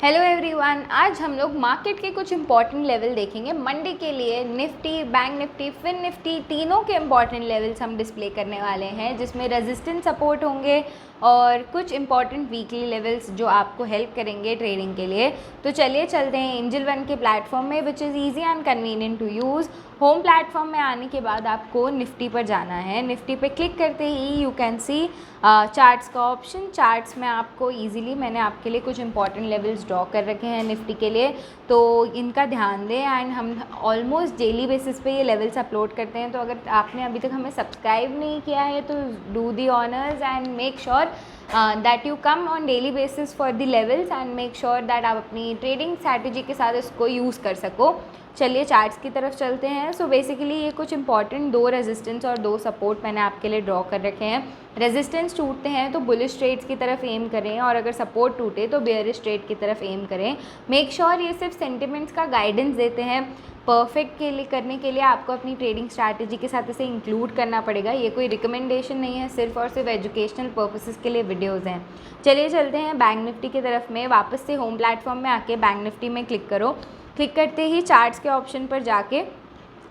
Hello everyone, आज हम लोग मार्केट के कुछ इंपॉर्टेंट लेवल देखेंगे। मंडे के लिए निफ्टी, बैंक निफ्टी, फिन निफ्टी तीनों के इंपॉर्टेंट लेवल्स हम डिस्प्ले करने वाले हैं, जिसमें रेजिस्टेंस सपोर्ट होंगे और कुछ इंपॉर्टेंट वीकली लेवल्स जो आपको हेल्प करेंगे ट्रेडिंग के लिए। तो चलिए चलते हैं एंजल वन के प्लेटफॉर्म में, which is easy and convenient to use. Home platform में आने के बाद आपको निफ्टी पर जाना है। निफ्टी पे क्लिक करते ही यू कैन सी चार्ट्स का ऑप्शन। चार्ट्स में आपको इजीली मैंने आपके लिए कुछ इंपॉर्टेंट लेवल्स ड्रॉ कर रखे हैं निफ्टी के लिए, तो इनका ध्यान दें। एंड हम ऑलमोस्ट डेली बेसिस पे ये लेवल्स अपलोड करते हैं, तो अगर आपने अभी तक हमें सब्सक्राइब नहीं किया है तो do the honours and make sure that you come on daily basis for the levels and make sure that आप अपनी ट्रेडिंग स्ट्रैटेजी के साथ इसको यूज़ कर सको। चलिए चार्ट्स की तरफ चलते हैं। सो बेसिकली ये कुछ इंपॉर्टेंट दो रेजिस्टेंस और दो सपोर्ट मैंने आपके लिए ड्रॉ कर रखे हैं। रेजिस्टेंस टूटते हैं तो बुलिश ट्रेड्स की तरफ एम करें, और अगर सपोर्ट टूटे तो बेयरिश ट्रेड की तरफ एम करें। मेक श्योर ये सिर्फ सेंटिमेंट्स का गाइडेंस देते हैं। परफेक्ट के लिए करने के लिए आपको अपनी ट्रेडिंग स्ट्रैटेजी के साथ इसे इंक्लूड करना पड़ेगा। ये कोई रिकमेंडेशन नहीं है, सिर्फ और सिर्फ एजुकेशनल पर्पसेस के लिए वीडियोज़ हैं। चलिए चलते हैं बैंक निफ्टी की तरफ में। वापस से होम प्लेटफॉर्म में आके बैंक निफ्टी में क्लिक करो। क्लिक करते ही चार्ट्स के ऑप्शन पर जाके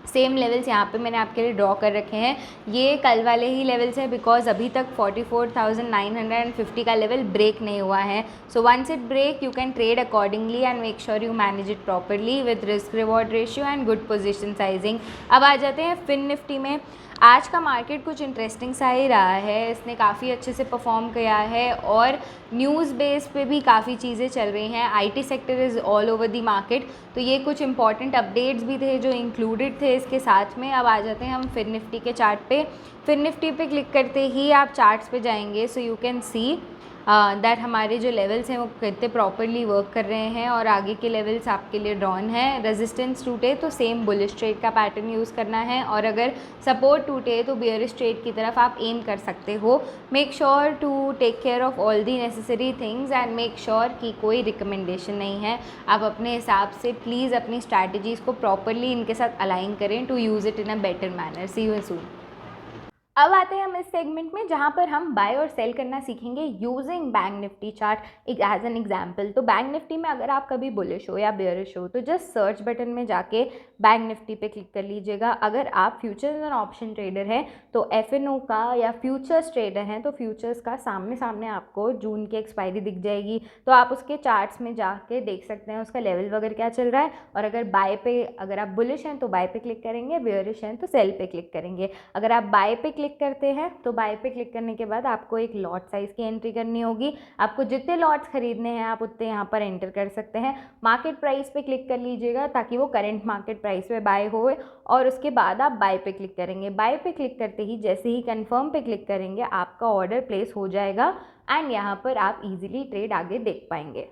सेम लेवल्स यहाँ पे मैंने आपके लिए ड्रॉ कर रखे हैं। ये कल वाले ही लेवल्स हैं, बिकॉज अभी तक 44,950 का लेवल ब्रेक नहीं हुआ है। So once it break you can trade accordingly and make sure you manage it properly with risk reward ratio and good position sizing. अब आ जाते हैं फिन निफ्टी में। आज का मार्केट कुछ इंटरेस्टिंग सा ही रहा है। इसने काफ़ी अच्छे से परफॉर्म किया है और न्यूज़ बेस पे भी काफ़ी चीज़ें चल रही हैं। IT sector is all over the market, तो ये कुछ इंपॉर्टेंट अपडेट्स भी थे जो इंक्लूडेड थे इसके साथ में। अब आ जाते हैं हम फिन निफ्टी के चार्ट पे। फिन निफ्टी पे क्लिक करते ही आप चार्ट्स पे जाएंगे, so you can see that हमारे जो लेवल्स हैं वो कितने प्रॉपरली वर्क कर रहे हैं और आगे के लेवल्स आपके लिए ड्रॉन हैं। रेजिस्टेंस टूटे तो सेम बुलिश ट्रेड का पैटर्न यूज़ करना है, और अगर सपोर्ट टूटे तो बियरिश ट्रेड की तरफ आप एम कर सकते हो। Make sure to take care of all the necessary things and make sure कि कोई रिकमेंडेशन नहीं है। आप अपने हिसाब से प्लीज़ अपनी स्ट्रैटेजीज़ को प्रॉपरली इनके साथ अलाइन करें to use it in a better manner. See you soon. अब आते हैं हम इस सेगमेंट में जहाँ पर हम बाय और सेल करना सीखेंगे using bank Nifty chart as an example. तो बैंक निफ्टी में अगर आप कभी बुलिश हो या बेयरिश हो तो जस्ट सर्च बटन में जाके बैंक निफ्टी पे क्लिक कर लीजिएगा। अगर आप फ्यूचर्स एंड ऑप्शन ट्रेडर हैं तो एफएनओ का या फ्यूचर्स ट्रेडर हैं तो फ्यूचर्स का सामने सामने आपको जून की एक्सपायरी दिख जाएगी, तो आप उसके चार्ट्स में जाके देख सकते हैं उसका लेवल वगैरह क्या चल रहा है। और अगर बाय पे, अगर आप बुलिश हैं तो बाय पे क्लिक करेंगे, बेयरिश हैं तो सेल पे क्लिक करेंगे। अगर आप बाय पे क्लिक करते हैं तो बाय पे क्लिक करने के बाद आपको एक लॉट साइज़ की एंट्री करनी होगी। आपको जितने लॉट्स खरीदने हैं आप उतने यहाँ पर एंटर कर सकते हैं। मार्केट प्राइस पे क्लिक कर लीजिएगा ताकि वो करंट मार्केट प्राइस पे बाय होए, और उसके बाद आप बाय पे क्लिक करेंगे। बाय पे क्लिक करते ही जैसे ही कंफर्म पे क्लिक करेंगे आपका ऑर्डर प्लेस हो जाएगा एंड यहाँ पर आप इजीली ट्रेड आगे देख पाएंगे।